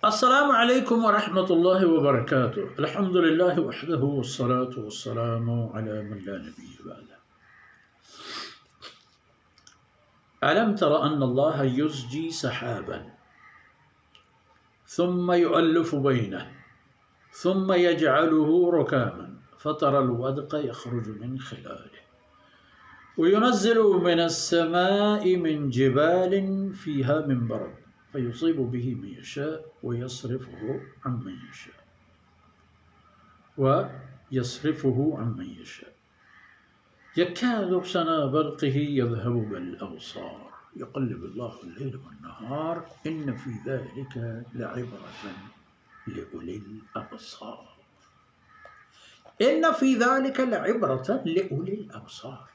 السلام علیکم ورحمۃ اللہ وبرکاتہ. الحمد للہ وحدہ والصلاة والسلام علی من لا نبی بعدہ. ألم تر أن الله يزجي سحابا ثم يؤلف بينه ثم يجعله ركاما فترى الودق يخرج من خلاله وينزل من السماء من جبال فيها من برد فيصيب به من يشاء ويصرفه عن من يشاء يكاد سنا برقه يذهب بالأبصار يقلب الله الليل والنهار إن في ذلك لعبرة لأولي الأبصار إن في ذلك لعبرة لأولي الأبصار.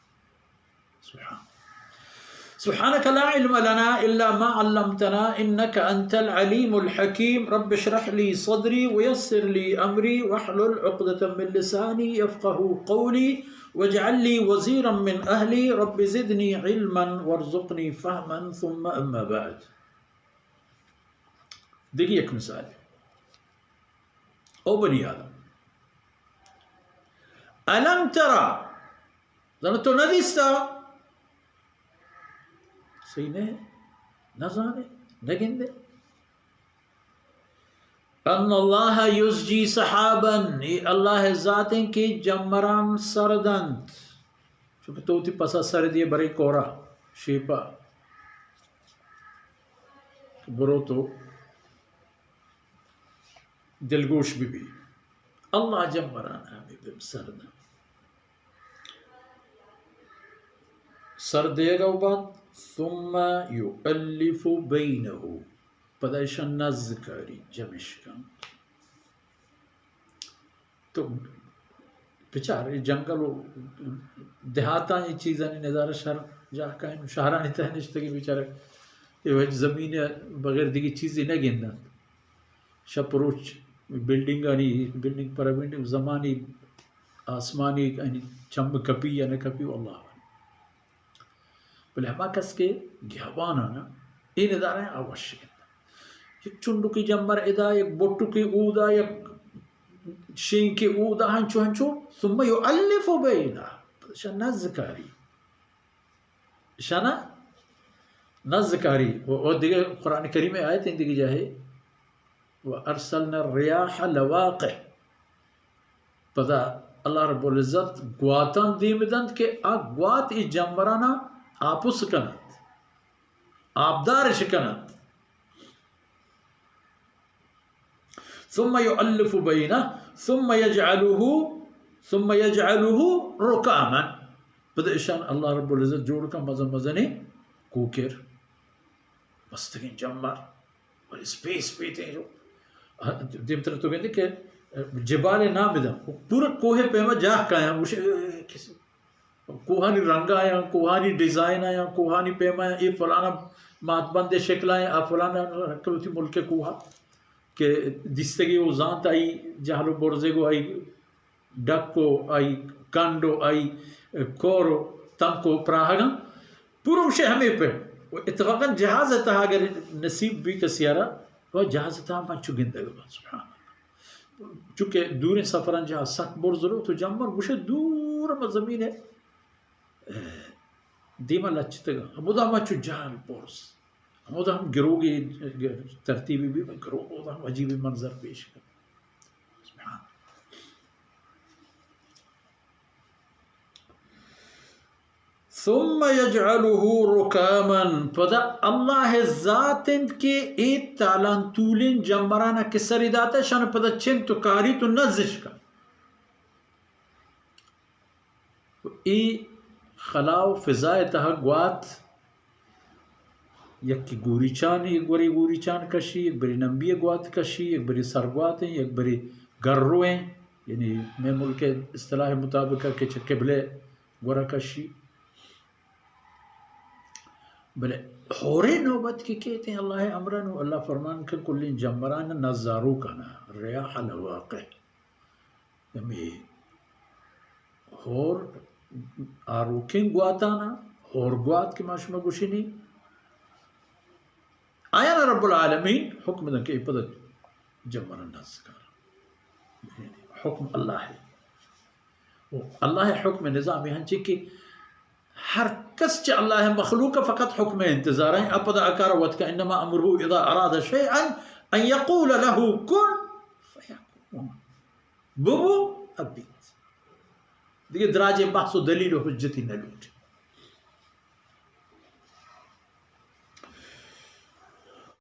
سبحانك لا علم لنا إلا ما علمتنا إنك أنت العليم الحكيم. رب اشرح لي صدري ويسر لي أمري واحلل عقدة من لساني يفقهوا قولي واجعل لي وزيرا من أهلي رب زدني علما وارزقني فهما ثم أما بعد. دیکھیے ایک مثال. او بنی آدم ألم ترى ذرا تو ندیستا صحیح نہیں نہ جانے نہ گندے ان اللہ یزجی سحابا اللہ ذاتیں کی جمران سردند چونکہ توتی پسا سردی برے کورا شیپا برو تو دلگوش بھی اللہ جمران ہمیں سردند سردے گا بعد ثم يؤلف بينه پدایشان نزکاری جمعش کن تو بچارے جنگل و دیہاتاں یہ چیزاں نظارہ شہر جا کہیں شہرانی تہنشتگی بچارے یہ زمین بغیر دیگی چیزیں نہ گندن شپروچ بلڈنگ پر بلڈنگ زمانی آسمانی چمب کپی یا نہ کپی واللہ بلے ہما کس کے گھیابانا نا این ادارہ ہیں آوشی یک چنڈو کی جمبر ادا یک بوٹو کی اودا یک شین کی اودا ہنچو ثم یؤلف بینا شاہ نزکاری اور دیگر قرآن کریم میں آیت دیکھی جائے وَأَرْسَلْنَا الرِّيَاحَ لَوَاقِحَ پدا اللہ رب العزت گواتان دیمدند کہ گوات ای جمبرانا آپس کنند آبدارش کنند ثم يؤلف بينه ثم يجعله ركاما بدا اشان اللہ رب العزت جوڑ کا مزنی کوکر بستگین جمر اور سپیس پیتے ہیں جو دیم طرح تو کہتے کہ جبال نامدہ پورا کوہ پیما جاہ کا ہے کسی کوہانی رنگ آیا کوہانی ڈیزائن آیا کوہانی پیما آیا یہ فلانا ماتبند شکل آیا فلانا رکھل تھی ملک کوہا کہ دستگی وہ ذات آئی جہلو برزے کو آئی ڈک کو آئی کانڈو آئی کورو تم کو پراہگا پورا مشے ہمیں پہ اتفاقاً جہاز تھا اگر نصیب بھی کسیارا وہ جہاز تھا مچو گندے گا سبحان چونکہ دور سفران جہاز سک برزرو تو جمبر مشے دور زمین ہے دیما لچتے گا ہمودا مچو جہاں پورس ہمودا ہم گروگی ترتیبی بھی گروگا ہم عجیبی منظر پیش کر سبحان ثم يجعله ركاما پدا اللہ ذاتن کے ایت تالان تولین جمبرانا کسری داتا شان پدا چن تو کاری تو نزش کا ای خلاو فضائے تہا گوات یک کی گوری چان ایک بری گوری چان کشی ایک بری نمبی گوات کشی ایک بری سرگوات ہیں ایک بری گرویں یعنی میں ملک اصطلاح مطابق کہ قبلے گورا کشی بلے حوری نوبت کی کہتے ہیں اللہ امرن اللہ فرمان کے کلین جمران نظارو کنا ریاح لواقع یعنی حور آروکین گواتانا اور گوات کی ماشمہ گوشنی آیا نا رب العالمین حکم دن کہ پدت جمر الناس کار حکم اللہ ہے اللہ حکم نظام ہنچی کہ ہر کس چ اللہ مخلوق فقط حکم انتظار ہیں اپدا اکار وقت کا انما امره اذا اراد شيئا ان يقول له كن فيكون ببو ابیت دیگه دراج بحث و دلیل و حجتی نلوٹ